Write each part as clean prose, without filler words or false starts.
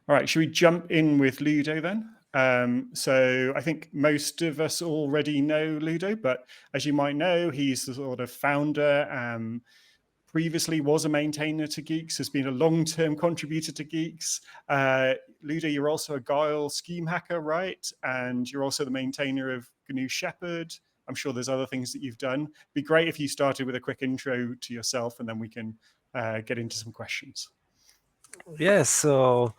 All right, should we jump in with Ludo then? So I think most of us already know Ludo, but as you might know, he's the sort of founder, previously was a maintainer to Guix, has been a long-term contributor to Guix. Ludo, you're also a Guile scheme hacker, right? And you're also the maintainer of GNU Shepherd. I'm sure there's other things that you've done. It'd be great if you started with a quick intro to yourself, and then we can get into some questions. Yeah, so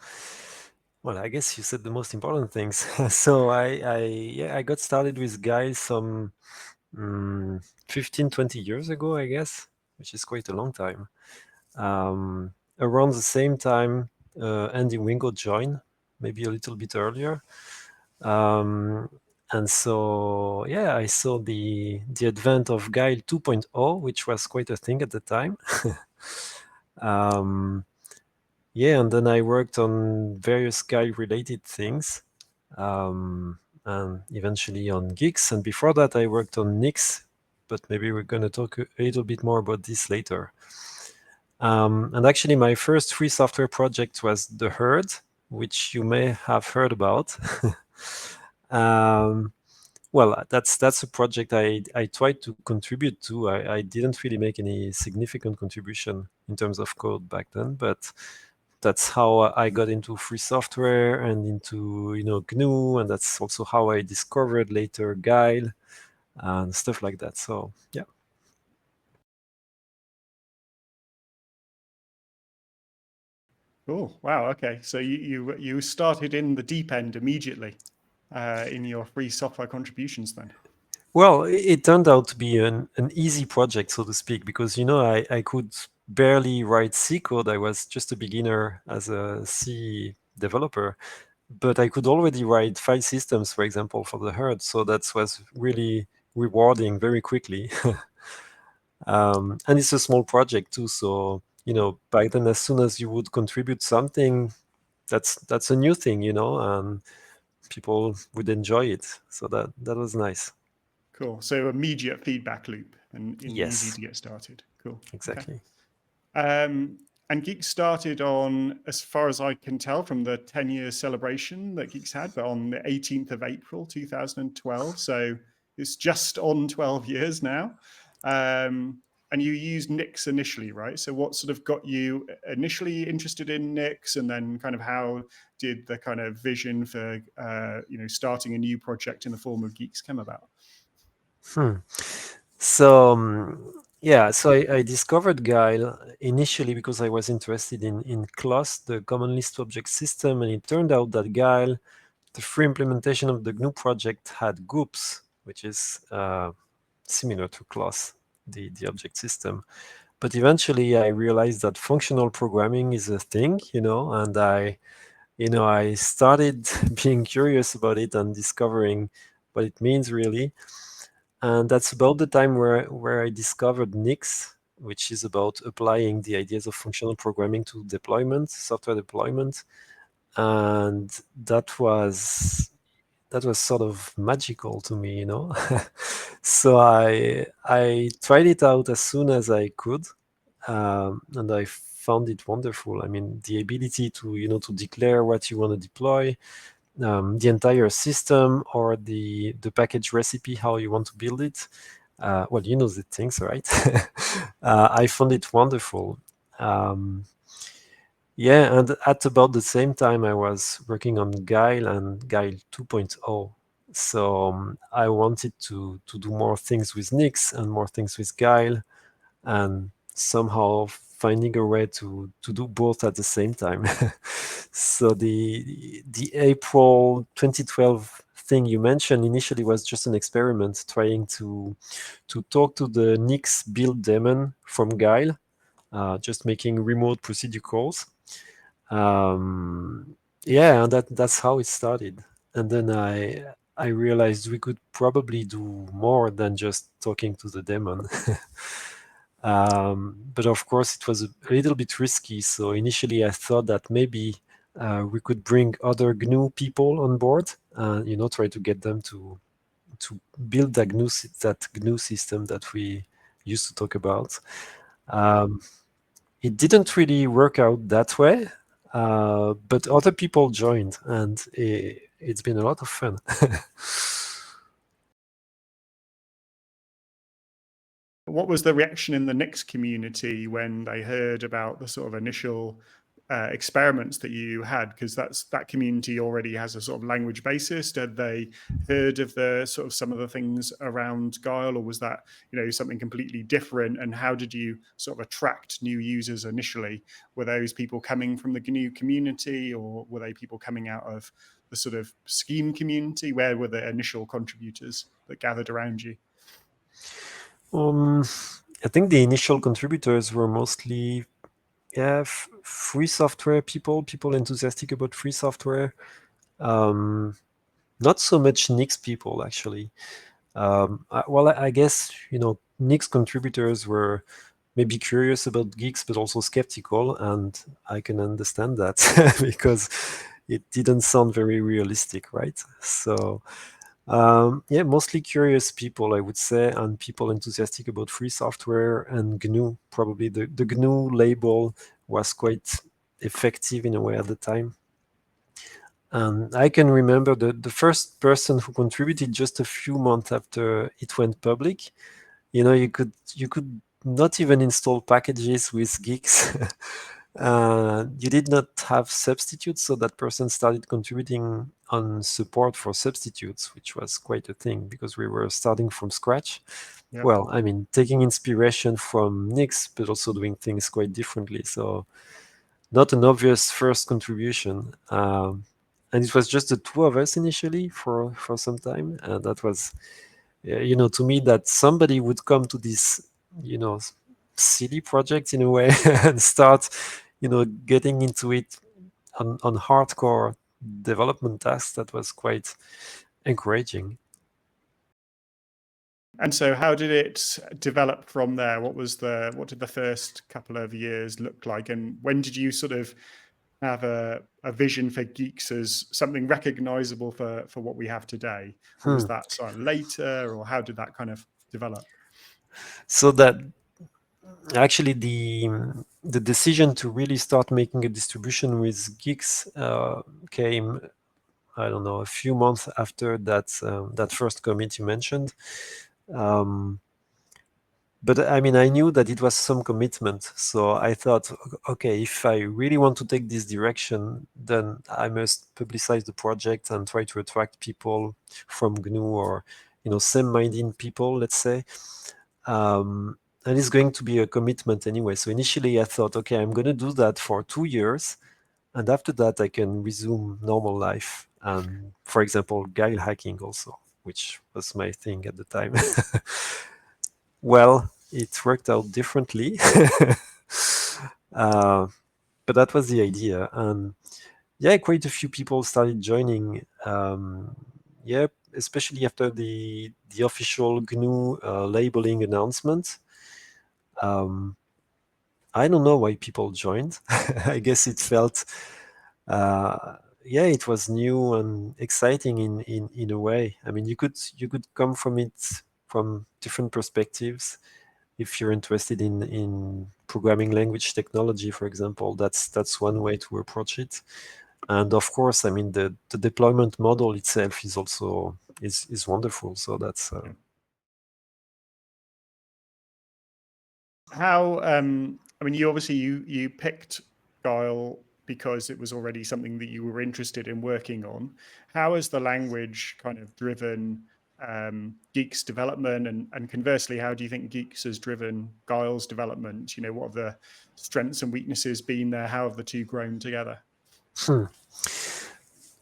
well, I guess you said the most important things. So I got started with Guile some 15, 20 years ago, I guess, which is quite a long time. Around the same time, Andy Wingo joined, maybe a little bit earlier. And so, yeah, I saw the advent of Guile 2.0, which was quite a thing at the time. Yeah, and then I worked on various Guile-related things, and eventually on Guix. And before that, I worked on Nix, but maybe we're going to talk a little bit more about this later. And actually, my first free software project was The Herd, which you may have heard about. Well, that's a project I tried to contribute to. I didn't really make any significant contribution in terms of code back then, but that's how I got into free software and into GNU, and that's also how I discovered later Guile and stuff like that. So yeah. Cool. Wow. Okay. So you started in the deep end immediately in your free software contributions then. Well, it turned out to be an easy project, so to speak, because I could barely write C code. I was just a beginner as a C developer, but I could already write file systems, for example, for the herd. So that was really rewarding very quickly. And it's a small project too. So, back then, as soon as you would contribute something, that's a new thing, and people would enjoy it. So that was nice. Cool. So immediate feedback loop and easy Yes, to get started. Cool. Okay. exactly. And Geeks started on, as far as I can tell from the 10-year celebration that Geeks had, but on the 18th of April, 2012. So it's just on 12 years now. And you used Nix initially, right? So what sort of got you initially interested in Nix, and then kind of how did the kind of vision for starting a new project in the form of Geeks come about? So yeah, so I discovered Guile initially because I was interested in CLOS, the Common Lisp Object System, and it turned out that Guile, the free implementation of the GNU project, had GUPS, which is similar to CLOS, the object system. But eventually I realized that functional programming is a thing, and I started being curious about it and discovering what it means really. And that's about the time where I discovered Nix, which is about applying the ideas of functional programming to deployment, software deployment. And that was sort of magical to me, So I tried it out as soon as I could, and I found it wonderful. I mean, the ability to declare what you want to deploy, the entire system or the package recipe, how you want to build it. Well, you know the things, right? I found it wonderful. Um, yeah, and at about the same time, I was working on Guile and Guile 2.0. So I wanted to do more things with Nix and more things with Guile, and somehow finding a way to do both at the same time. So the April 2012 thing you mentioned initially was just an experiment trying to talk to the Nix build daemon from Guile, just making remote procedure calls. Yeah, and that's how it started. And then I realized we could probably do more than just talking to the daemon. But of course, it was a little bit risky. So initially, I thought that maybe we could bring other GNU people on board, and try to get them to build that GNU system that we used to talk about. Um, it didn't really work out that way. But other people joined, and it's been a lot of fun. What was the reaction in the Nix community when they heard about the sort of initial experiments that you had? Because that community already has a sort of language basis. Had they heard of the sort of some of the things around Guile, or was that something completely different? And how did you sort of attract new users initially? Were those people coming from the GNU community, or were they people coming out of the sort of Scheme community? Where were the initial contributors that gathered around you? I think the initial contributors were mostly free software people enthusiastic about free software. Not so much Nix people, actually. I guess Nix contributors were maybe curious about Guix, but also skeptical, and I can understand that because it didn't sound very realistic, right? So mostly curious people, I would say, and people enthusiastic about free software and GNU. Probably the GNU label was quite effective in a way at the time. And I can remember the first person who contributed just a few months after it went public. You could not even install packages with Geeks. You did not have substitutes, so that person started contributing on support for substitutes, which was quite a thing because we were starting from scratch. Yeah. Well, I mean, taking inspiration from Nix, but also doing things quite differently. So, not an obvious first contribution. And it was just the two of us initially for some time. And that was, to me, that somebody would come to this, you know, silly project in a way and start, getting into it on hardcore development tasks. That was quite encouraging. And so how did it develop from there? What did the first couple of years look like? And when did you sort of have a vision for Geeks as something recognizable for what we have today? Or was that sort of later, or how did that kind of develop? So that actually the decision to really start making a distribution with Geeks came, I don't know, a few months after that first commit you mentioned. But I mean, I knew that it was some commitment. So I thought, okay, if I really want to take this direction, then I must publicize the project and try to attract people from GNU or, same-minded people, let's say. And it's going to be a commitment anyway. So initially I thought, okay, I'm going to do that for 2 years. And after that, I can resume normal life. And for example, guile hacking also, which was my thing at the time. Well, it worked out differently. But that was the idea. And yeah, quite a few people started joining. Especially after the official GNU labeling announcement. I don't know why people joined. I guess it felt, it was new and exciting in a way. I mean, you could come from it from different perspectives. If you're interested in programming language technology, for example, that's one way to approach it. And of course, I mean, the deployment model itself is also is wonderful. So that's How I mean, you obviously you picked Guile because it was already something that you were interested in working on. How has the language kind of driven Geeks development, and conversely, how do you think Geeks has driven Guile's development? What have the strengths and weaknesses been there? How have the two grown together?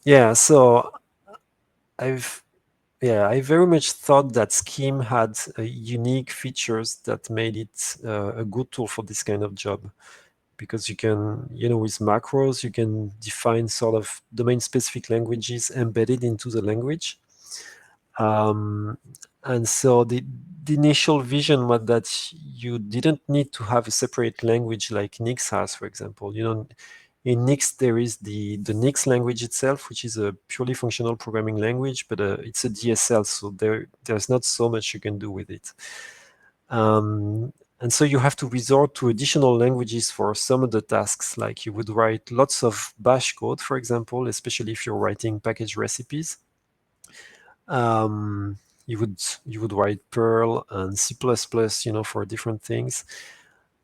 yeah. So I've I very much thought that Scheme had unique features that made it a good tool for this kind of job, because you can, with macros, you can define sort of domain-specific languages embedded into the language. And so the initial vision was that you didn't need to have a separate language like Nix has, for example. In Nix, there is the Nix language itself, which is a purely functional programming language, but it's a DSL, so there's not so much you can do with it. And so you have to resort to additional languages for some of the tasks, like you would write lots of bash code, for example, especially if you're writing package recipes. You would write Perl and C++, for different things.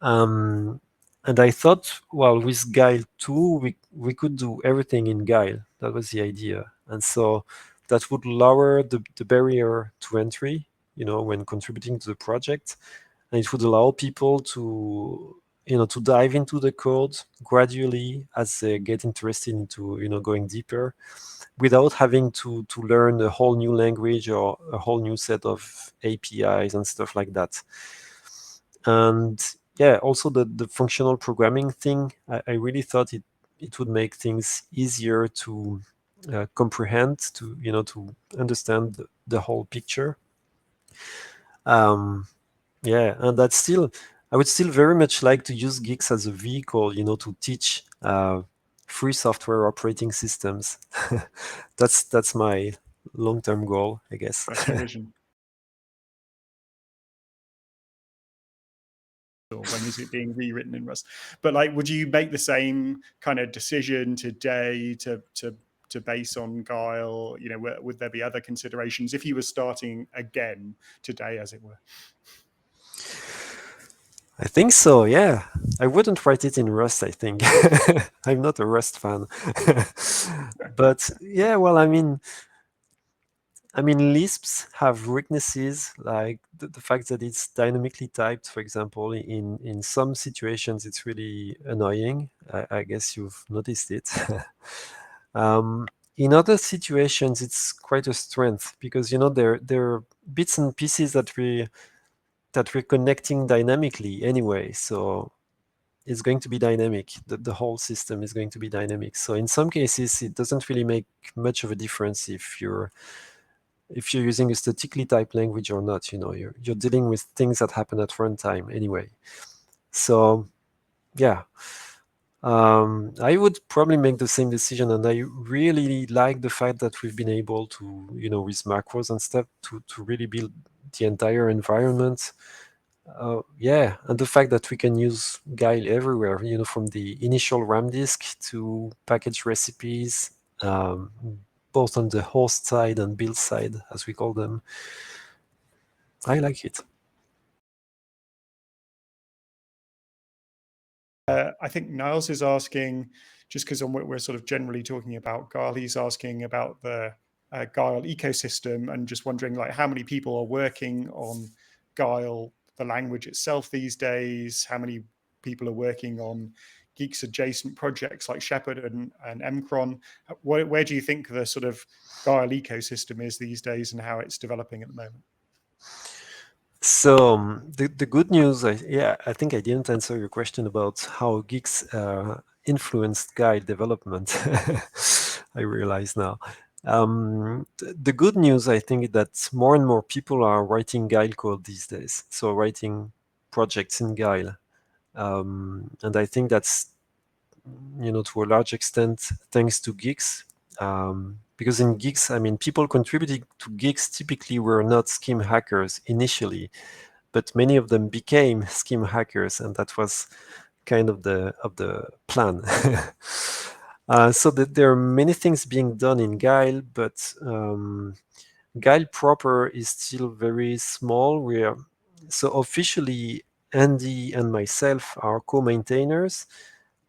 And I thought, well, with Guile 2, we could do everything in Guile. That was the idea. And so that would lower the barrier to entry, when contributing to the project. And it would allow people to, to dive into the code gradually as they get interested into, going deeper, without having to learn a whole new language or a whole new set of APIs and stuff like that. And yeah, also the functional programming thing, I really thought it would make things easier to comprehend, to understand the whole picture. Yeah, and I would still very much like to use Guix as a vehicle, to teach free software operating systems. That's my long-term goal, I guess. That's your vision. Or when is it being rewritten in Rust? But like, would you make the same kind of decision today to base on Guile? Would there be other considerations if you were starting again today, as it were? I think so, yeah. I wouldn't write it in Rust, I think. I'm not a Rust fan. But yeah, well, I mean, Lisps have weaknesses, like the fact that it's dynamically typed, for example. In some situations, it's really annoying. I guess you've noticed it. In other situations, it's quite a strength because, there are bits and pieces that we're connecting dynamically anyway. So it's going to be dynamic. The whole system is going to be dynamic. So in some cases, it doesn't really make much of a difference if you're using a statically typed language or not. You're dealing with things that happen at runtime anyway. So yeah, I would probably make the same decision, and I really like the fact that we've been able to, with macros and stuff, to really build the entire environment. Yeah, and the fact that we can use Guile everywhere, from the initial RAM disk to package recipes, both on the host side and build side, as we call them. I like it. I think Niles is asking, just because we're sort of generally talking about Guile, he's asking about the Guile ecosystem and just wondering like how many people are working on Guile, the language itself these days, how many people are working on Geeks adjacent projects like Shepherd and Mcron. Where do you think the sort of Guile ecosystem is these days and how it's developing at the moment? So the good news, I think I didn't answer your question about how Geeks influenced Guile development. I realize now. The good news, I think, is that more and more people are writing Guile code these days. So writing projects in Guile. And I think that's, to a large extent, thanks to Geeks. Because in Geeks, people contributing to Geeks typically were not scheme hackers initially, but many of them became scheme hackers, and that was kind of the plan. So that there are many things being done in Guile, but Guile proper is still very small. So officially Andy and myself are co-maintainers,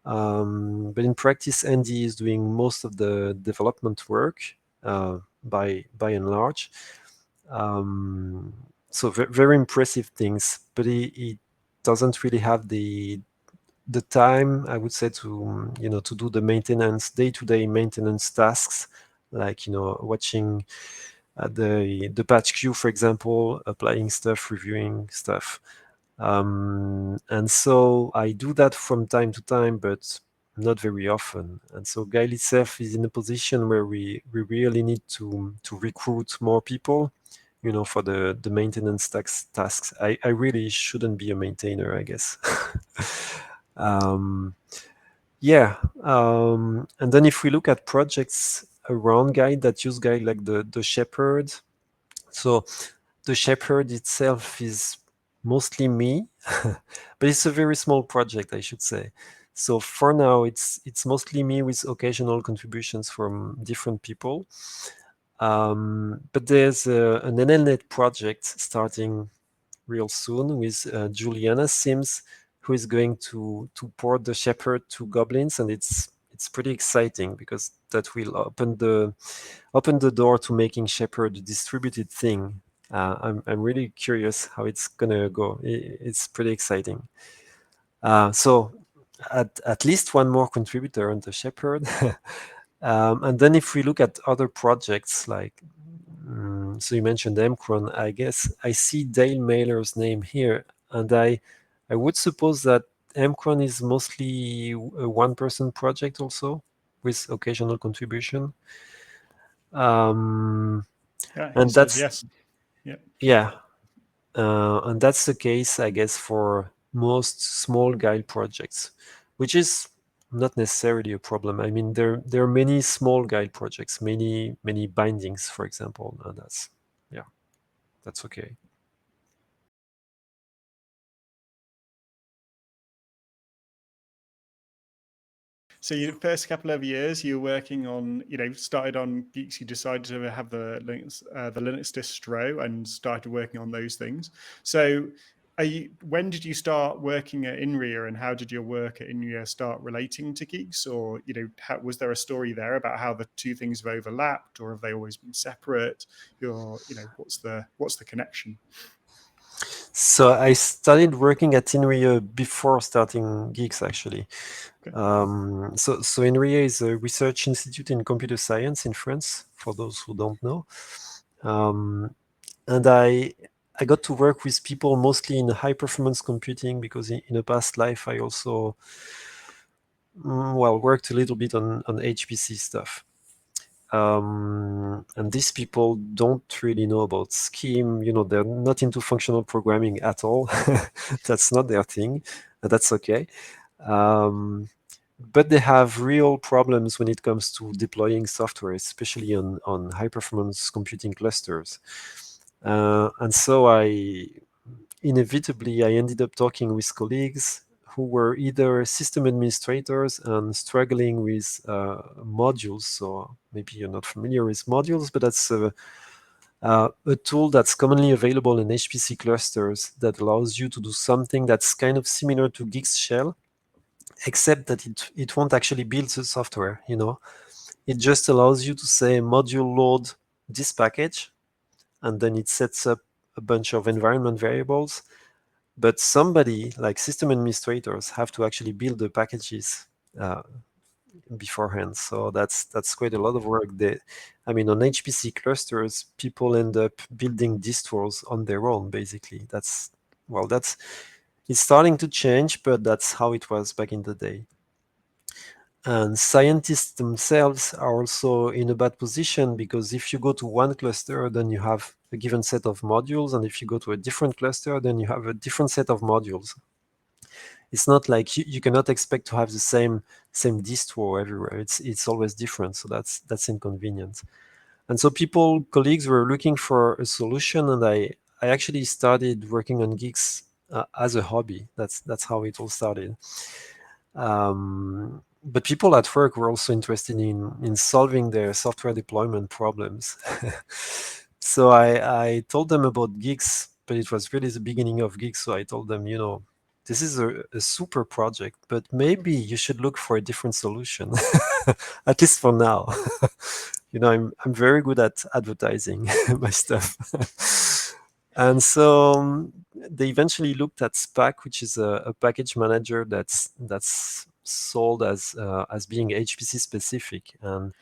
but in practice Andy is doing most of the development work by and large. So very impressive things, but he doesn't really have the time, I would say, to to do the maintenance, day-to-day maintenance tasks, like watching the patch queue, for example, applying stuff, reviewing stuff. And so I do that from time to time, but not very often. And so Guile itself is in a position where we really need to recruit more people, for the maintenance tasks. I really shouldn't be a maintainer, I guess. Yeah. And then if we look at projects around Guile that use Guile, like the Shepherd. So the Shepherd itself is mostly me, but it's a very small project, I should say. So for now, it's mostly me with occasional contributions from different people. But there's an NLNet project starting real soon with Juliana Sims, who is going to port the Shepherd to Goblins, and it's pretty exciting because that will open the door to making Shepherd a distributed thing. I'm really curious how it's gonna go. It's pretty exciting. So at least one more contributor on the Shepherd. And then if we look at other projects like, so you mentioned Mcron, I guess I see Dale Mailer's name here, and I would suppose that Mcron is mostly a one-person project also, with occasional contribution. Yeah, he And says that's, yes. Yeah. yeah, and that's the case, I guess, for most small guile projects, which is not necessarily a problem. I mean, there are many small guile projects, many bindings, for example, and that's okay. So your first couple of years, you were working on, started on Geeks. You decided to have the Linux distro and started working on those things. So, when did you start working at INRIA, and how did your work at INRIA start relating to Geeks? Or was there a story there about how the two things have overlapped, or have they always been separate? What's the connection? So I started working at INRIA before starting Geeks, actually. Okay. So INRIA is a research institute in computer science in France, for those who don't know. And I got to work with people mostly in high performance computing because in a past life I also worked a little bit on HPC stuff. And these people don't really know about scheme. They're not into functional programming at all. That's not their thing. That's okay. But they have real problems when it comes to deploying software, especially on high performance computing clusters. And so inevitably I ended up talking with colleagues who were either system administrators and struggling with modules. So maybe you're not familiar with modules, but that's a tool that's commonly available in HPC clusters that allows you to do something that's kind of similar to Guix shell, except that it won't actually build the software. It just allows you to say module load this package, and then it sets up a bunch of environment variables. But somebody like system administrators have to actually build the packages uh, beforehand. So that's quite a lot of work. I mean, on HPC clusters, people end up building distros on their own. Basically, that's it's starting to change, but that's how it was back in the day. And scientists themselves are also in a bad position because if you go to one cluster, then you have a given set of modules. And if you go to a different cluster, then you have a different set of modules. It's not like you cannot expect to have the same distro everywhere. It's always different. So that's inconvenient. And so colleagues were looking for a solution. And I actually started working on Geeks as a hobby. That's how it all started. But people at work were also interested in solving their software deployment problems. So I told them about Geeks, but it was really the beginning of Geeks. So I told them, this is a super project, but maybe you should look for a different solution, at least for now. I'm very good at advertising my stuff. And so they eventually looked at SPAC, which is a package manager that's sold as being HPC specific. And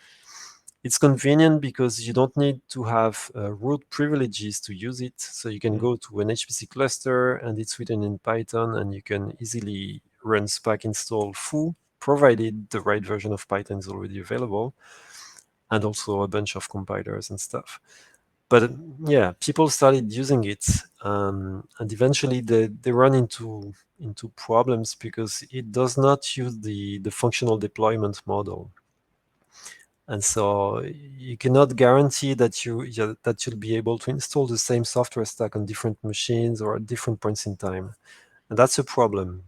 it's convenient because you don't need to have root privileges to use it. So you can go to an HPC cluster and it's written in Python, and you can easily run SPAC install foo, provided the right version of Python is already available, and also a bunch of compilers and stuff. But yeah, people started using it, and eventually they run into problems because it does not use the functional deployment model. And so you cannot guarantee that that you'll be able to install the same software stack on different machines or at different points in time. And that's a problem.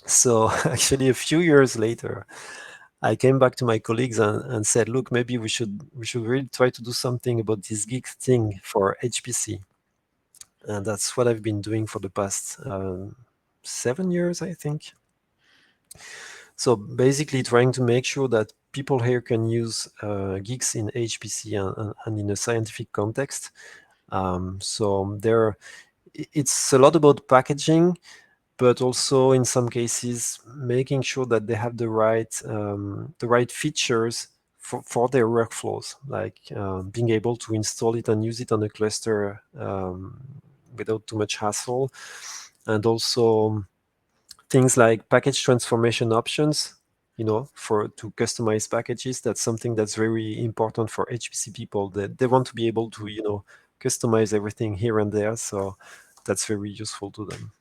So actually, a few years later, I came back to my colleagues and said, look, maybe we should really try to do something about this Guix thing for HPC. And that's what I've been doing for the past 7 years, I think. So basically trying to make sure that people here can use Guix in HPC and in a scientific context. So it's a lot about packaging, but also in some cases making sure that they have the right features for their workflows, like being able to install it and use it on a cluster without too much hassle, and also things like package transformation options, to customize packages. That's something that's very important for HPC people, that they want to be able to customize everything here and there, so that's very useful to them.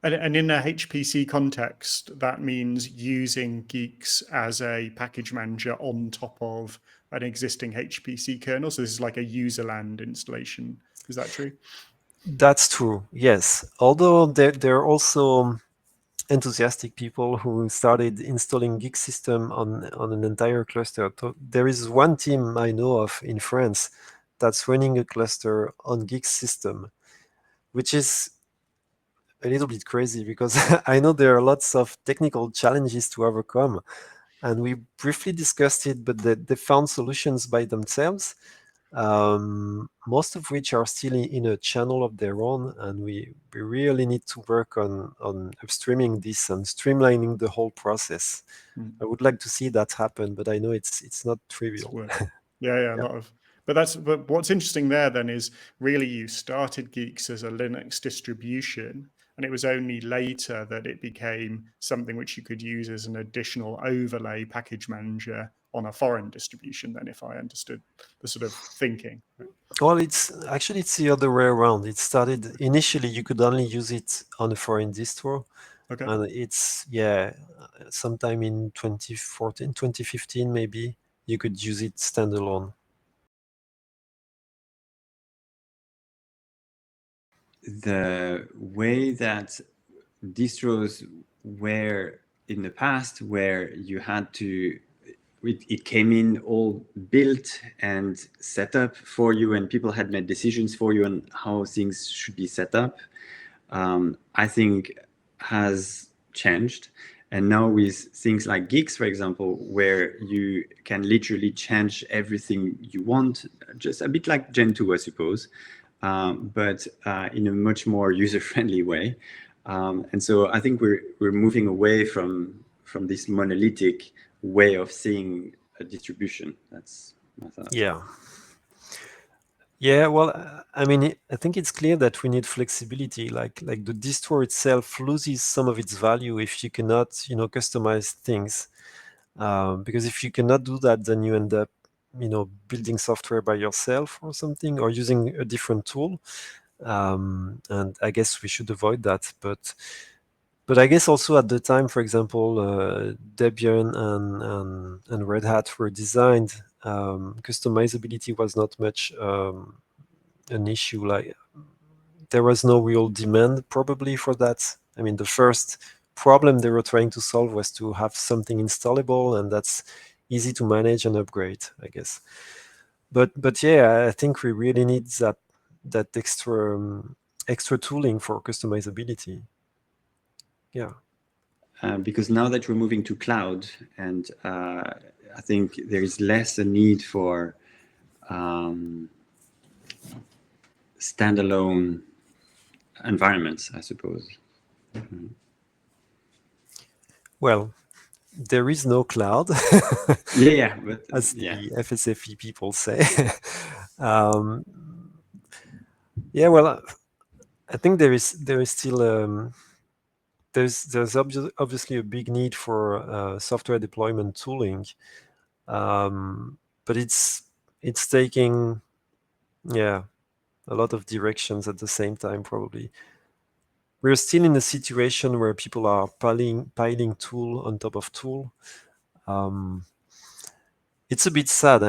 And in a HPC context, that means using Guix as a package manager on top of an existing HPC kernel. So this is like a userland installation. Is that true? That's true, yes. Although there are also enthusiastic people who started installing Guix system on an entire cluster. There is one team I know of in France that's running a cluster on Guix system, which is a little bit crazy because I know there are lots of technical challenges to overcome. And we briefly discussed it, but they found solutions by themselves, most of which are still in a channel of their own. And we really need to work on upstreaming this and streamlining the whole process. I would like to see that happen, but I know it's not trivial. Yeah, a lot of. But what's interesting there then is really you started Guix as a Linux distribution, and it was only later that it became something which you could use as an additional overlay package manager on a foreign distribution. Then, if I understood the sort of thinking. Well, it's the other way around. It started initially, you could only use it on a foreign distro. Okay. And it's, sometime in 2014, 2015, maybe, you could use it standalone. The way that distros were in the past, where you had to, it came in all built and set up for you, and people had made decisions for you on how things should be set up, I think has changed. And now with things like Guix, for example, where you can literally change everything you want, just a bit like Gen 2, I suppose, but in a much more user-friendly way. And so I think we're moving away from this monolithic way of seeing a distribution. That's my thought. Yeah, well, I mean, I think it's clear that we need flexibility. Like the distro itself loses some of its value if you cannot, customize things. Because if you cannot do that, then you end up, building software by yourself or something, or using a different tool. And I guess we should avoid that. But I guess also at the time, for example, Debian and Red Hat were designed. Customizability was not much an issue. Like, there was no real demand probably for that. I mean, the first problem they were trying to solve was to have something installable, and that's easy to manage and upgrade, I guess. But yeah, I think we really need that extra tooling for customizability. Yeah. Because now that we're moving to cloud, and I think there is less a need for standalone environments, I suppose. Well, there is no cloud, But as the FSFE people say. Well, I think there is still there's obviously a big need for software deployment tooling, but it's taking a lot of directions at the same time. Probably we're still in a situation where people are piling tool on top of tool. it's a bit sad.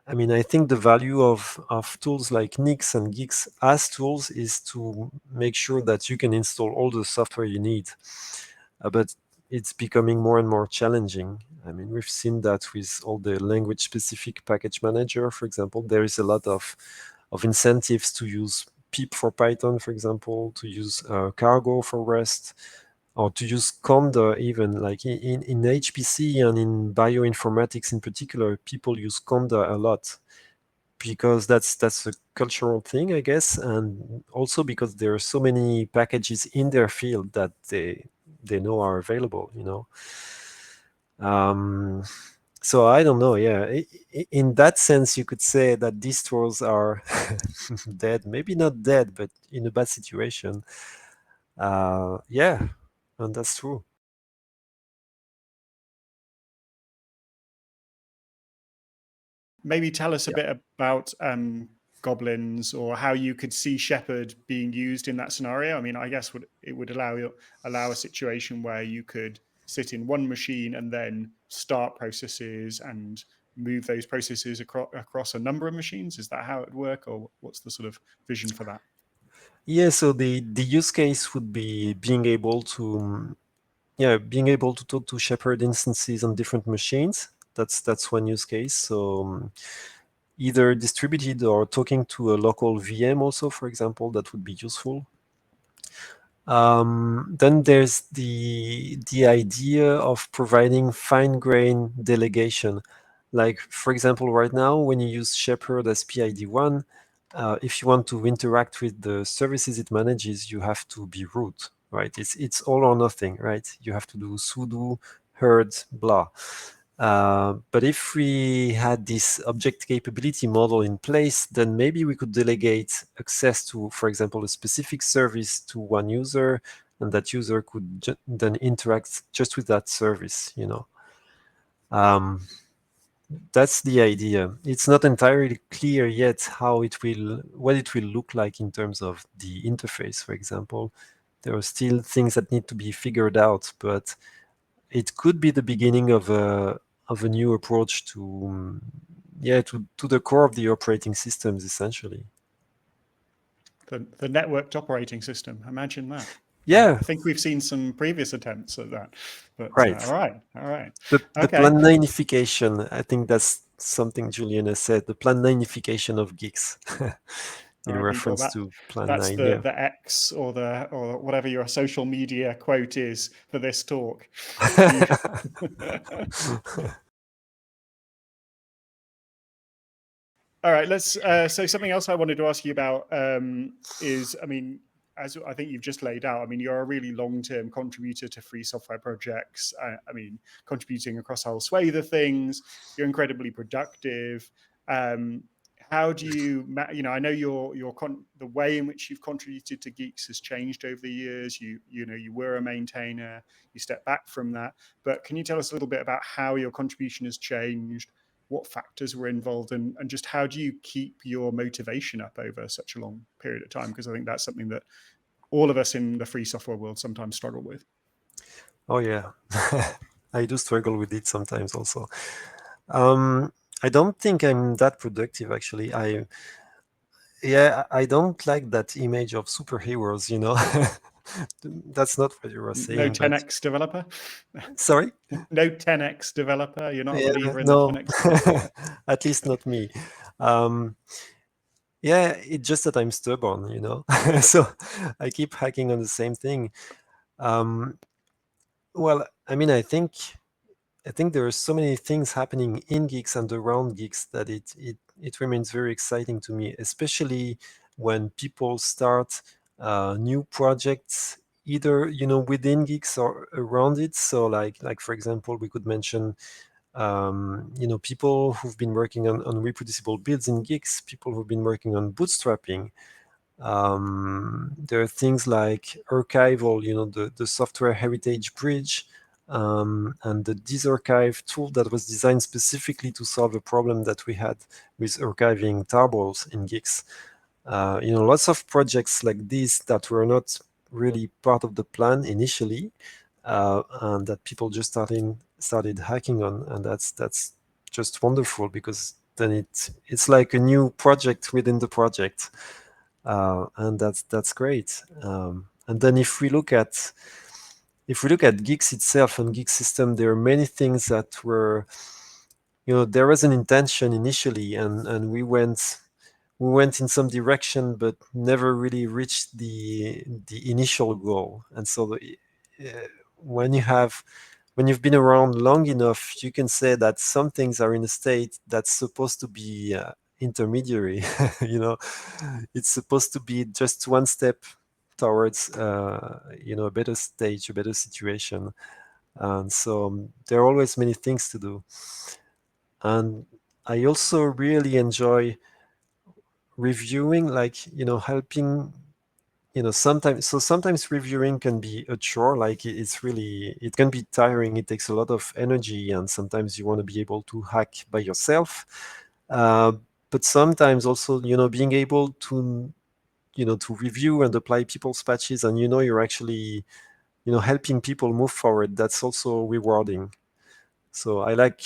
I mean, I think the value of tools like Nix and Guix as tools is to make sure that you can install all the software you need. But it's becoming more and more challenging. I mean, we've seen that with all the language-specific package manager, for example. There is a lot of incentives to use pip for Python, for example, to use cargo for Rust, or to use Conda even. Like in HPC and in bioinformatics in particular, people use Conda a lot because that's a cultural thing, I guess, and also because there are so many packages in their field that they know are available, you know. So I don't know. Yeah, in that sense, you could say that distros are dead. Maybe not dead, but in a bad situation. Yeah, and that's true. Maybe tell us a bit about goblins, or how you could see Shepherd being used in that scenario. I mean, I guess it would allow a situation where you could sit in one machine and then start processes and move those processes across a number of machines. Is that how it would work, or what's the sort of vision for that? Yeah, so the use case would be being able to talk to Shepherd instances on different machines. That's one use case. So either distributed or talking to a local VM also, for example, that would be useful. Then there's the idea of providing fine-grained delegation. Like, for example, right now, when you use Shepherd as PID1, if you want to interact with the services it manages, you have to be root, right? It's all or nothing, right? You have to do sudo, herd, blah. But if we had this object capability model in place, then maybe we could delegate access to, for example, a specific service to one user, and that user could then interact just with that service, you know. That's the idea. It's not entirely clear yet what it will look like in terms of the interface, for example. There are still things that need to be figured out, but it could be the beginning of a new approach to the core of the operating systems, essentially. The networked operating system. Imagine that. Yeah, I think we've seen some previous attempts at that, but right. all right. The Okay. plan ninification, I think that's something Julian has said, the plan ninification of Guix. In All right, people, reference to Plan that's 9, the X or whatever your social media quote is for this talk. All right, let's. So something else I wanted to ask you about is, I mean, as I think you've just laid out, I mean, you're a really long-term contributor to free software projects. I mean, contributing across a whole swathe of things. You're incredibly productive. How do you, I know the way in which you've contributed to Guix has changed over the years. You were a maintainer, you stepped back from that, but can you tell us a little bit about how your contribution has changed, what factors were involved, and just how do you keep your motivation up over such a long period of time? Because I think that's something that all of us in the free software world sometimes struggle with. Oh yeah, I do struggle with it sometimes also. I don't think I'm that productive, actually. I don't like that image of superheroes, you know. That's not what you were saying. No 10x developer? Sorry? No 10x developer? You're not a believer in no. the 10x developer? At least not me. Yeah, it's just that I'm stubborn, you know. So I keep hacking on the same thing. Well, I mean, I think there are so many things happening in Guix and around Guix that it remains very exciting to me, especially when people start new projects, either within Guix or around it. So like for example, we could mention people who've been working on reproducible builds in Guix, people who've been working on bootstrapping. There are things like archival, the software heritage bridge, and the disarchive tool that was designed specifically to solve a problem that we had with archiving tarballs in Guix. Lots of projects like this that were not really part of the plan initially, and that people just started hacking on, and that's just wonderful, because then it's like a new project within the project, and that's great. And then if we look at Guix itself and Guix system, there are many things that were, there was an intention initially, and we went in some direction, but never really reached the initial goal. And so when you've been around long enough, you can say that some things are in a state that's supposed to be intermediary. It's supposed to be just one step towards a better stage, a better situation. And so there are always many things to do. And I also really enjoy reviewing, like, helping, sometimes reviewing can be a chore, like it can be tiring, it takes a lot of energy, and sometimes you want to be able to hack by yourself. But sometimes also, being able to, to review and apply people's patches, and you're actually, helping people move forward, that's also rewarding. So I like,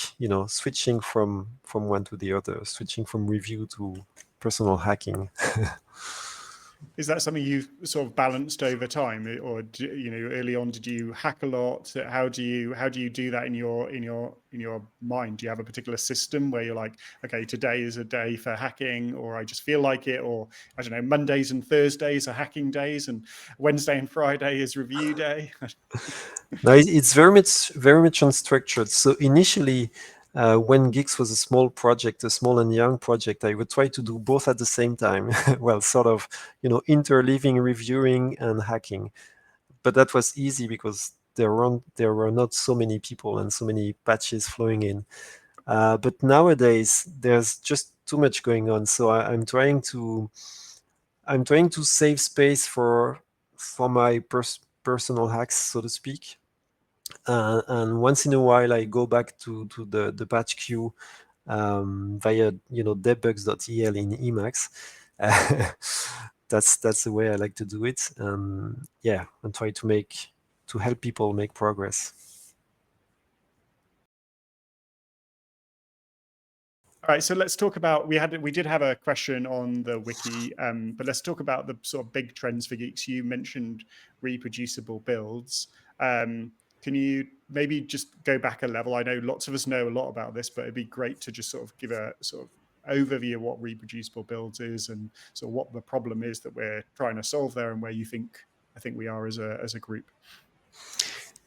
switching from one to the other, switching from review to personal hacking. Is that something you've sort of balanced over time, or early on did you hack a lot? How do you do that in your mind? Do you have a particular system where you're like, okay, today is a day for hacking, or I just feel like it, or I don't know, Mondays and Thursdays are hacking days, and Wednesday and Friday is review day? No, it's very much unstructured. So initially, when Guix was a small project, a small and young project, I would try to do both at the same time. Well, sort of, interleaving reviewing and hacking. But that was easy because there were not so many people and so many patches flowing in. But nowadays, there's just too much going on. So I'm trying to save space for my personal hacks, so to speak. And once in a while, I go back to the patch queue via debugs.el in Emacs. That's the way I like to do it. And try to help people make progress. All right, so let's talk about, we did have a question on the wiki, but let's talk about the sort of big trends for Guix. You mentioned reproducible builds. Can you maybe just go back a level? I know lots of us know a lot about this, but it'd be great to just sort of give a sort of overview of what reproducible builds is, and sort of what the problem is that we're trying to solve there, and where I think we are as a group.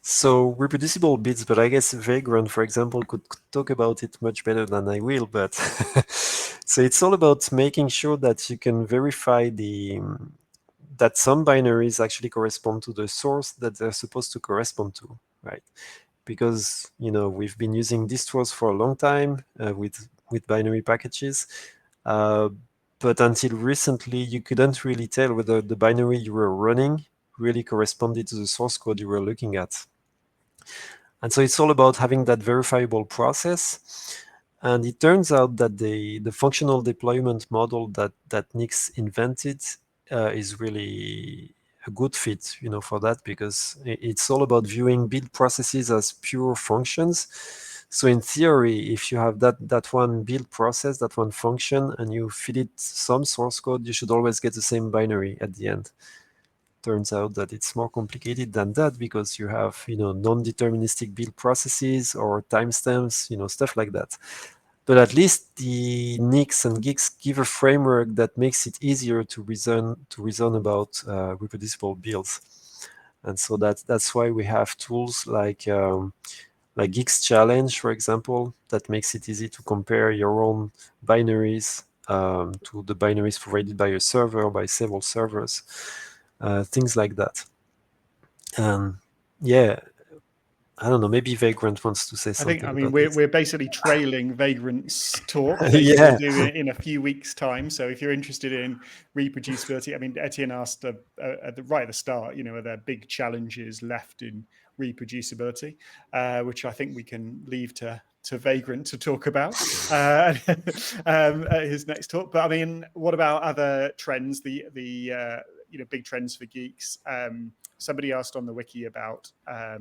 So reproducible bits, but I guess Vagrant, for example, could talk about it much better than I will. But so it's all about making sure that you can verify that some binaries actually correspond to the source that they're supposed to correspond to, right? Because we've been using distros for a long time with binary packages, but until recently you couldn't really tell whether the binary you were running really corresponded to the source code you were looking at. And so it's all about having that verifiable process. And it turns out that the functional deployment model that Nix invented is really a good fit, for that, because it's all about viewing build processes as pure functions. So in theory, if you have that one build process, that one function, and you feed it some source code, you should always get the same binary at the end. Turns out that it's more complicated than that, because you have non-deterministic build processes or timestamps, stuff like that. But at least the Nix and Guix give a framework that makes it easier to reason about reproducible builds. And so that's why we have tools like Guix Challenge, for example, that makes it easy to compare your own binaries to the binaries provided by a server or by several servers. Things like that. I don't know, maybe Vagrant wants to say something. I mean, we're basically trailing Vagrant's talk that he will do in a few weeks' time. So if you're interested in reproducibility, I mean, Etienne asked right at the start, are there big challenges left in reproducibility, which I think we can leave to Vagrant to talk about at his next talk. But I mean, what about other trends? The big trends for Guix. somebody asked on the wiki about, I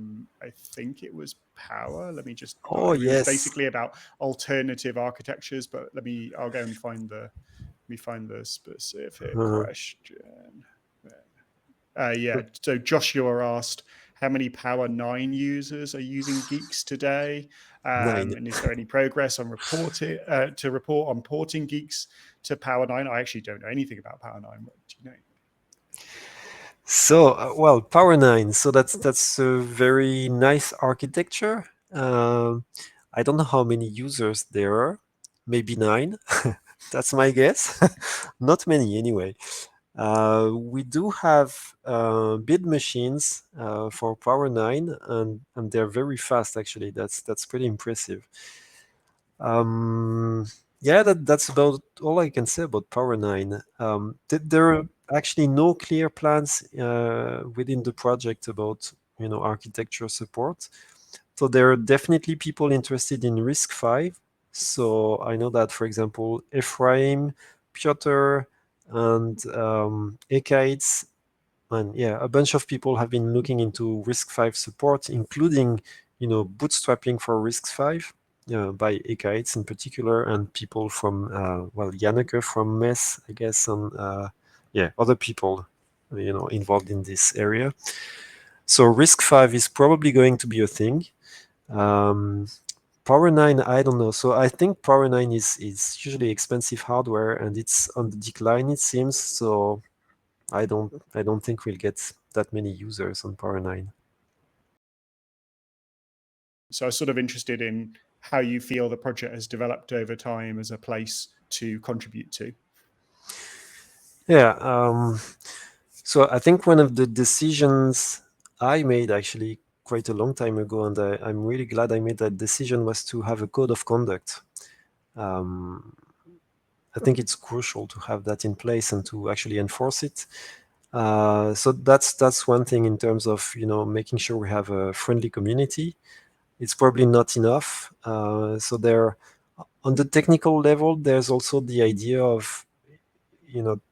think it was power. Let me just, Oh, it was yes. basically about alternative architectures, but I'll go and find the specific question. Yeah, so Joshua asked, how many Power 9 users are using Guix today? And is there any progress on report on porting Guix to Power 9? I actually don't know anything about Power 9. What do you know? So, well, Power 9. So that's a very nice architecture. I don't know how many users there are. Maybe 9. That's my guess. Not many anyway. We do have bid machines for Power 9, and they're very fast actually. That's pretty impressive. Yeah, that's about all I can say about Power 9. There are actually no clear plans within the project about architecture support. So there are definitely people interested in RISC-V. So I know that, for example, Ephraim, Piotr, and Ekaitz, and yeah, a bunch of people have been looking into RISC-V support, including bootstrapping for RISC-V. By Ekaitz in particular, and people from Janneke from MES, I guess, and other people involved in this area. So RISC-V is probably going to be a thing. Power 9, I don't know. So I think Power 9 is usually expensive hardware, and it's on the decline, it seems. So I don't think we'll get that many users on Power 9. So I was sort of interested in how you feel the project has developed over time as a place to contribute to. Yeah. So I think one of the decisions I made actually quite a long time ago, and I'm really glad I made that decision, was to have a code of conduct. I think it's crucial to have that in place and to actually enforce it. So that's one thing in terms of making sure we have a friendly community. It's probably not enough. So there, on the technical level, there's also the idea of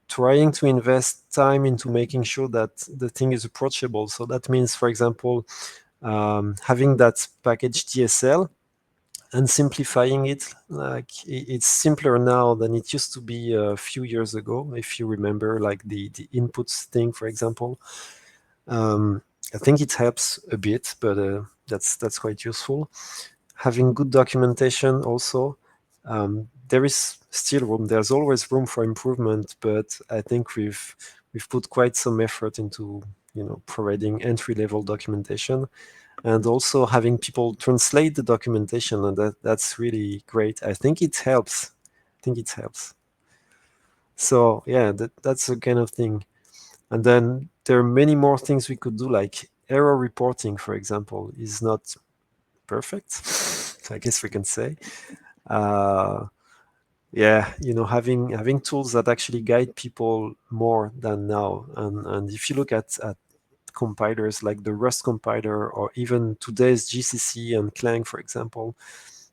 trying to invest time into making sure that the thing is approachable. So that means, for example, having that package TSL and simplifying it. Like it's simpler now than it used to be a few years ago. If you remember, like the inputs thing, for example, I think it helps a bit, but that's quite useful. Having good documentation also. There is still room. There's always room for improvement, but I think we've put quite some effort into providing entry-level documentation, and also having people translate the documentation, and that's really great. I think it helps. So yeah, that's the kind of thing. And then there are many more things we could do, like error reporting, for example, is not perfect, I guess we can say. Yeah, having tools that actually guide people more than now. And if you look at compilers like the Rust compiler, or even today's GCC and Clang, for example,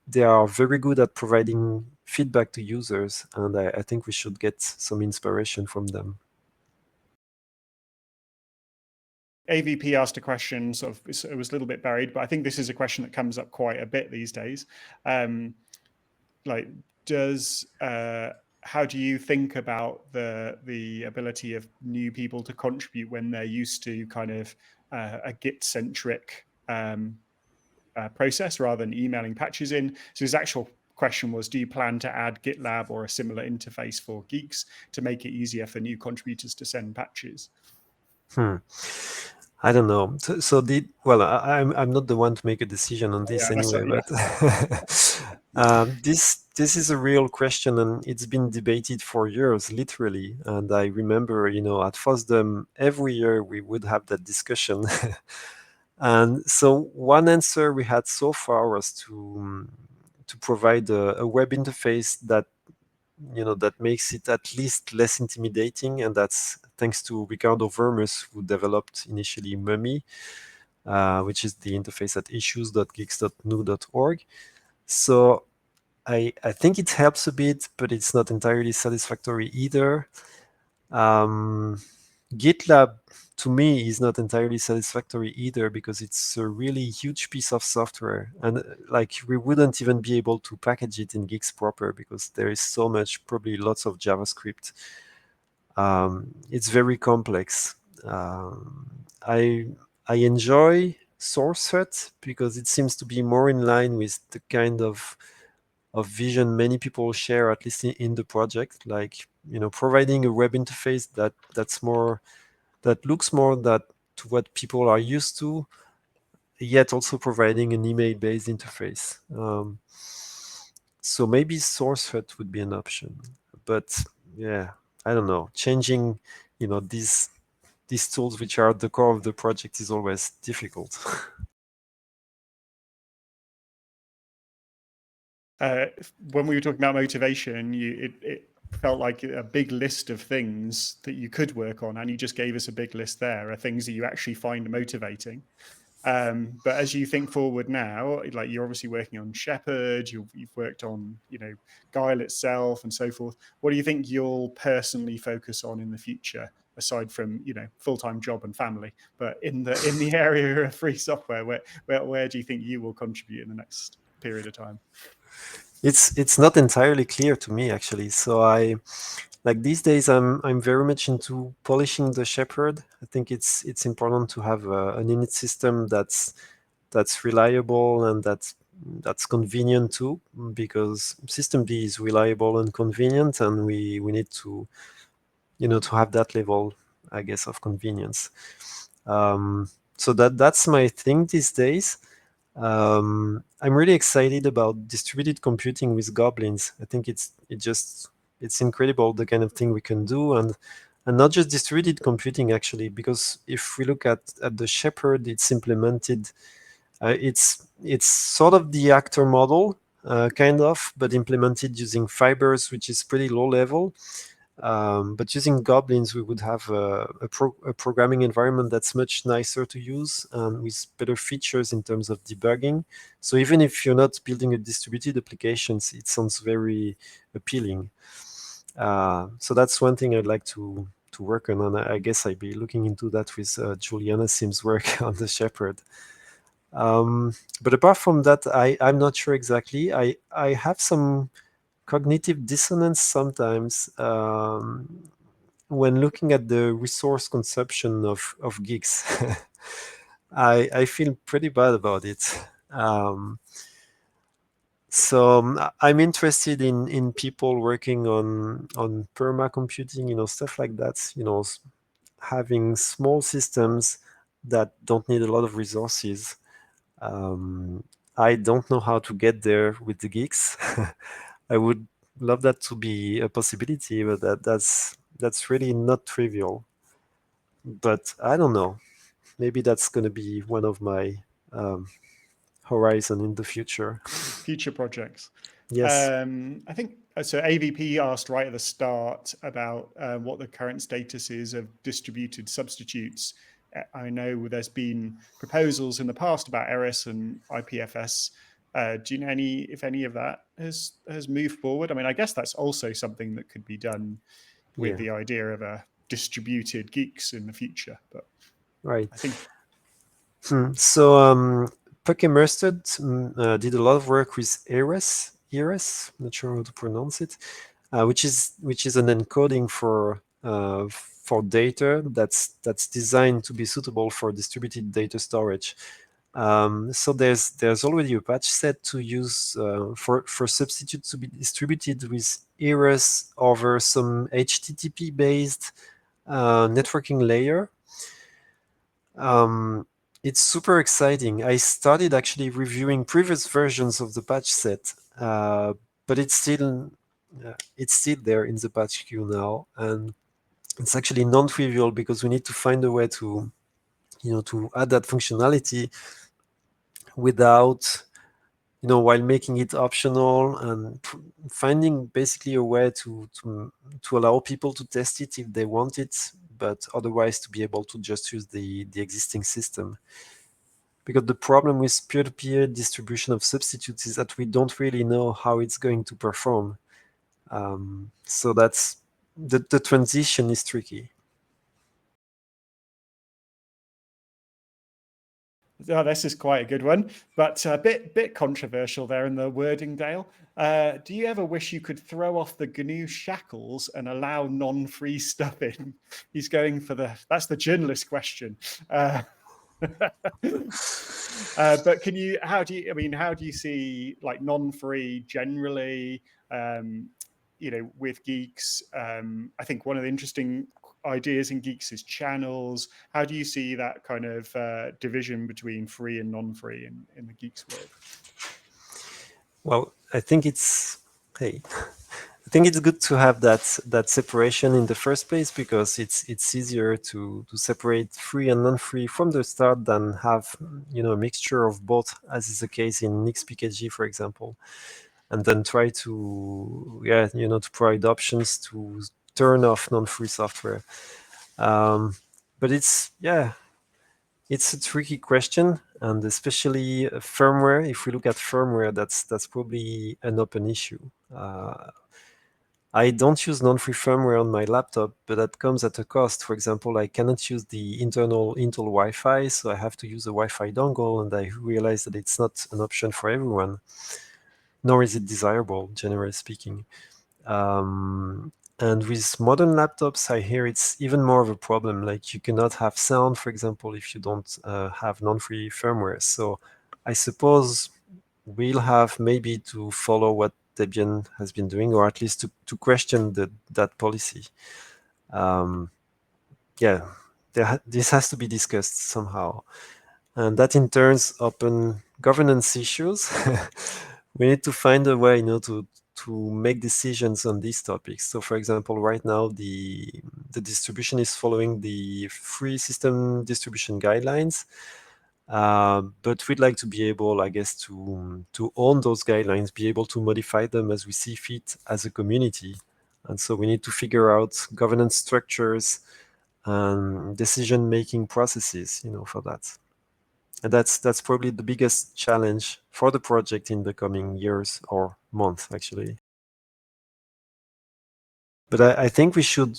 they are very good at providing feedback to users, and I think we should get some inspiration from them. AVP asked a question, it was a little bit buried, but I think this is a question that comes up quite a bit these days. How do you think about the ability of new people to contribute when they're used to kind of a Git-centric process rather than emailing patches in? So his actual question was, do you plan to add GitLab or a similar interface for Guix to make it easier for new contributors to send patches? I don't know. I'm not the one to make a decision on this anyway. But this is a real question, and it's been debated for years, literally. And I remember, at FOSDEM, every year we would have that discussion. And so one answer we had so far was to provide a web interface that that makes it at least less intimidating, and that's thanks to Ricardo Vermes, who developed initially Mummy, which is the interface at issues.guix.nu.org. So I think it helps a bit, but it's not entirely satisfactory either. GitLab to me is not entirely satisfactory either, because it's a really huge piece of software, and like we wouldn't even be able to package it in Guix proper because there is so much, probably lots of JavaScript. It's very complex. I enjoy SourceHut because it seems to be more in line with the kind of vision many people share, at least in the project. Like, providing a web interface that looks more to what people are used to, yet also providing an email-based interface. So maybe SourceHut would be an option, but yeah, I don't know. Changing, these tools which are at the core of the project is always difficult. When we were talking about motivation, it felt like a big list of things that you could work on, and you just gave us a big list there of things that you actually find motivating. But as you think forward now, like you're obviously working on Shepherd, you've worked on, Guile itself and so forth. What do you think you'll personally focus on in the future, aside from, full-time job and family? But in the area of free software, where do you think you will contribute in the next period of time? It's not entirely clear to me, actually. So like these days, I'm very much into polishing the Shepherd. I think it's important to have an init system that's reliable and that's convenient too, because system D is reliable and convenient, and we need to to have that level, I guess, of convenience. So that's my thing these days. I'm really excited about distributed computing with goblins. I think it's incredible the kind of thing we can do, and not just distributed computing, actually, because if we look at the Shepherd, it's implemented. It's sort of the actor model, kind of, but implemented using fibers, which is pretty low level. But using goblins, we would have a programming environment that's much nicer to use, with better features in terms of debugging. So even if you're not building a distributed applications, it sounds very appealing. So that's one thing I'd like to work on, and I guess I'd be looking into that with Juliana Sim's work on the Shepherd. But apart from that, I'm not sure exactly. I have some cognitive dissonance sometimes, when looking at the resource consumption of Guix. I feel pretty bad about it. So I'm interested in people working on perma computing, stuff like that. Having small systems that don't need a lot of resources. I don't know how to get there with the Guix. I would love that to be a possibility, but that's really not trivial. But I don't know. Maybe that's going to be one of my horizon in the future. Future projects. Yes. I think so. AVP asked right at the start about what the current status is of distributed substitutes. I know there's been proposals in the past about ERIS and IPFS. Do you know if any of that has moved forward? I mean, I guess that's also something that could be done with the idea of a distributed Guix in the future. But right. I think so. Puck Mustard did a lot of work with ERIS. Not sure how to pronounce it, which is an encoding for data that's designed to be suitable for distributed data storage. So there's already a patch set to use for substitutes to be distributed with ERIS over some HTTP based networking layer. It's super exciting. I started actually reviewing previous versions of the patch set, but it's still there in the patch queue now, and it's actually non-trivial because we need to find a way to to add that functionality without while making it optional, and finding basically a way to allow people to test it if they want it, but otherwise to be able to just use the existing system. Because the problem with peer-to-peer distribution of substitutes is that we don't really know how it's going to perform. So that's the transition is tricky. Oh, this is quite a good one, but a bit controversial there in the wording, Dale. Do you ever wish you could throw off the GNU shackles and allow non-free stuff in? He's going for that's the journalist question. But how do you see like non-free generally, with Geeks? I think one of the interesting ideas in Geeks is channels. How do you see that kind of division between free and non-free in the Geeks world? Well, I think it's good to have that separation in the first place, because it's easier to separate free and non-free from the start than have a mixture of both, as is the case in NixPKG, for example, and then try to to provide options to turn off non-free software. But it's a tricky question, and especially firmware. If we look at firmware, that's probably an open issue. I don't use non-free firmware on my laptop, but that comes at a cost. For example, I cannot use the internal Intel Wi-Fi, so I have to use a Wi-Fi dongle, and I realize that it's not an option for everyone, nor is it desirable, generally speaking. And with modern laptops, I hear it's even more of a problem. Like, you cannot have sound, for example, if you don't have non-free firmware. So I suppose we'll have maybe to follow what Debian has been doing, or at least to question that policy. This has to be discussed somehow. And that in turns open governance issues. We need to find a way, to make decisions on these topics. So, for example, right now the distribution is following the free system distribution guidelines, but we'd like to be able, I guess, to own those guidelines, be able to modify them as we see fit as a community. And so we need to figure out governance structures and decision-making processes, for that. And that's probably the biggest challenge for the project in the coming years or months, actually. But I think we should,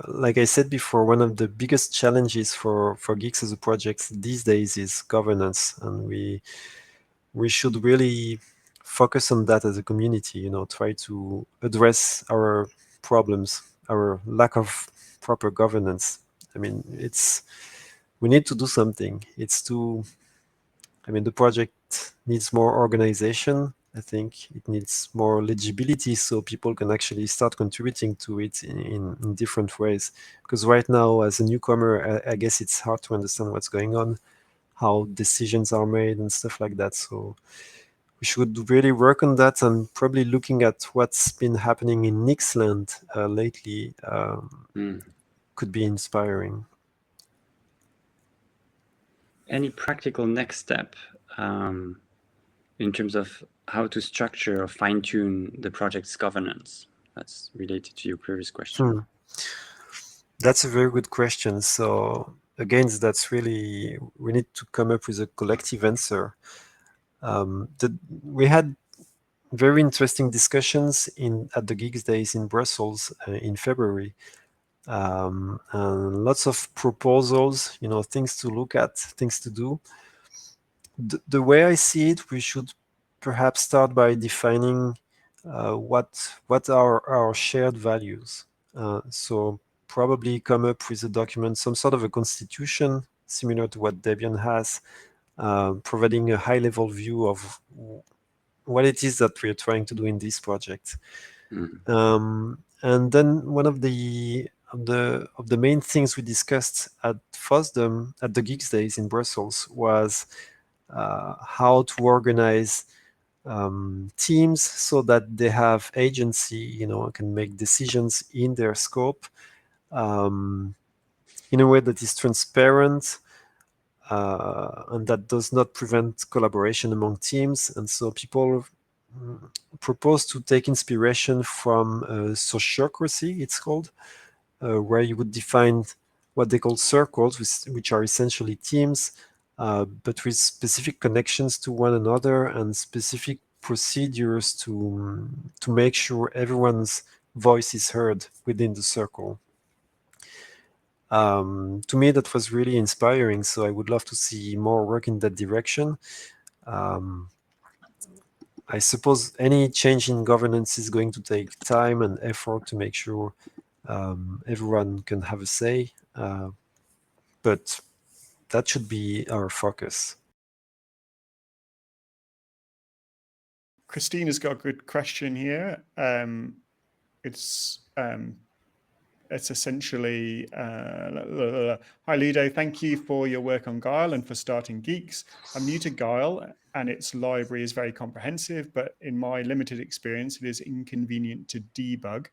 like I said before, one of the biggest challenges for Geeks as a project these days is governance, and we should really focus on that as a community. Try to address our problems, our lack of proper governance. I mean, we need to do something. The project needs more organization. I think it needs more legibility, so people can actually start contributing to it in different ways. Because right now, as a newcomer, I guess it's hard to understand what's going on, how decisions are made and stuff like that. So we should really work on that, and probably looking at what's been happening in Nixland lately could be inspiring. Any practical next step in terms of how to structure or fine-tune the project's governance? That's related to your previous question. That's a very good question. So again, that's really, we need to come up with a collective answer. We had very interesting discussions at the Geeks Days in Brussels in February. And lots of proposals, things to look at, things to do. The way I see it, we should perhaps start by defining what are our shared values. So probably come up with a document, some sort of a constitution similar to what Debian has, providing a high-level view of what it is that we're trying to do in this project. And then one of the main things we discussed at FOSDEM, at the Geeks Days in Brussels, was how to organize teams so that they have agency, can make decisions in their scope in a way that is transparent and that does not prevent collaboration among teams. And so people propose to take inspiration from sociocracy, it's called, where you would define what they call circles, which are essentially teams, but with specific connections to one another and specific procedures to make sure everyone's voice is heard within the circle. To me, that was really inspiring. So I would love to see more work in that direction. I suppose any change in governance is going to take time and effort to make sure everyone can have a say. But that should be our focus. Christina's got a good question here. It's essentially, hi Ludo, thank you for your work on Guile and for starting Guix. I'm new to Guile and its library is very comprehensive, but in my limited experience, it is inconvenient to debug.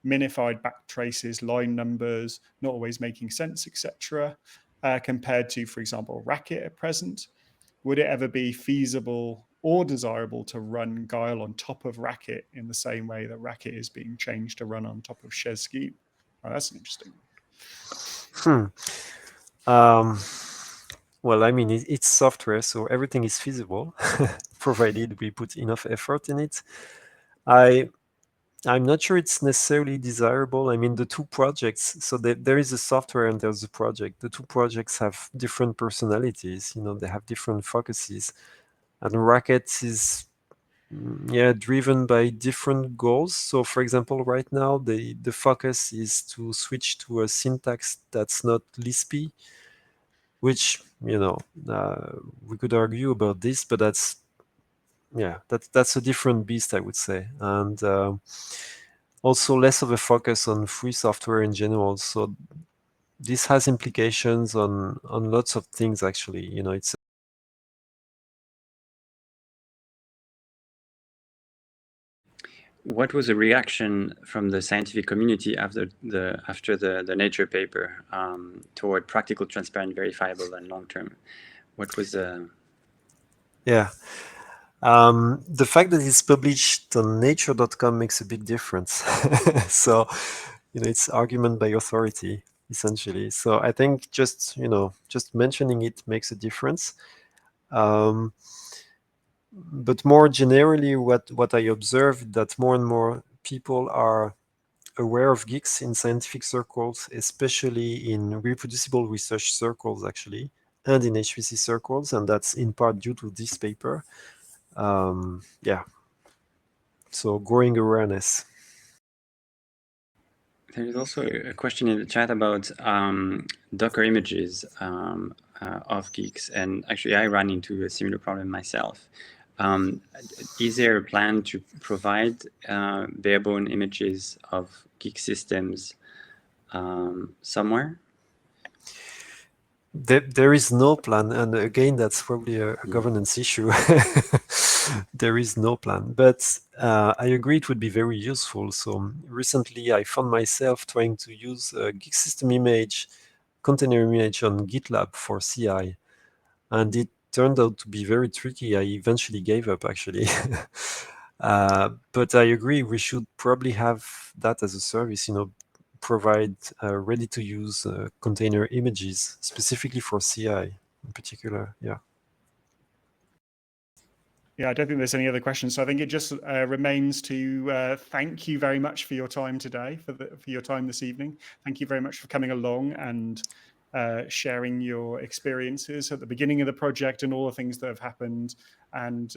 Minified backtraces, line numbers, not always making sense, etc. Compared to, for example, Racket at present. Would it ever be feasible or desirable to run Guile on top of Racket in the same way that Racket is being changed to run on top of Sheskew? Oh, that's an interesting one. Well, I mean, it's software, so everything is feasible, provided we put enough effort in it. I'm not sure it's necessarily desirable. I mean, the two projects, so there is a software and there's a project. The two projects have different personalities, they have different focuses. And Racket is, driven by different goals. So for example, right now, the focus is to switch to a syntax that's not lispy, which, we could argue about this, but that's a different beast, I would say. And also less of a focus on free software in general. So this has implications on lots of things, actually. It's What was the reaction from the scientific community after the Nature paper toward practical, transparent, verifiable, and long-term? What was the... The fact that it's published on nature.com makes a big difference. So, it's argument by authority, essentially. So I think just mentioning it makes a difference. But more generally, what I observe that more and more people are aware of Guix in scientific circles, especially in reproducible research circles, actually, and in HPC circles, and that's in part due to this paper. So growing awareness. There is also a question in the chat about Docker images of Guix, and actually I ran into a similar problem myself. Is there a plan to provide barebone images of Guix systems somewhere? There is no plan, and again, that's probably a governance issue. There is no plan, but I agree it would be very useful. So recently, I found myself trying to use a Guix system image, container image on GitLab for CI, and it turned out to be very tricky. I eventually gave up, actually. But I agree, we should probably have that as a service, provide ready-to-use container images, specifically for CI in particular. Yeah, I don't think there's any other questions. So I think it just remains to thank you very much for your time today, for your time this evening. Thank you very much for coming along and sharing your experiences at the beginning of the project and all the things that have happened. And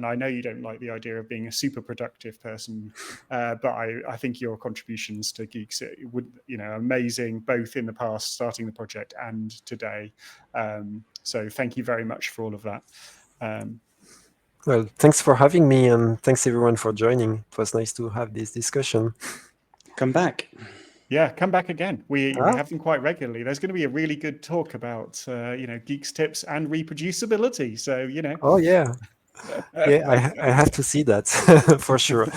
I know you don't like the idea of being a super productive person, but I think your contributions to Guix would, amazing, both in the past, starting the project, and today. So thank you very much for all of that. Well, thanks for having me, and thanks everyone for joining. It was nice to have this discussion. Come back. Yeah, come back again. We have them quite regularly. There's going to be a really good talk about, Guix tips and reproducibility. So, Oh, yeah. Yeah, I have to see that for sure.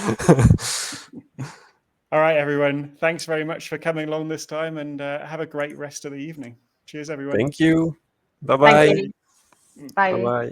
All right, everyone. Thanks very much for coming along this time, and have a great rest of the evening. Cheers, everyone. Thank you. Bye-bye. Bye. Bye-bye.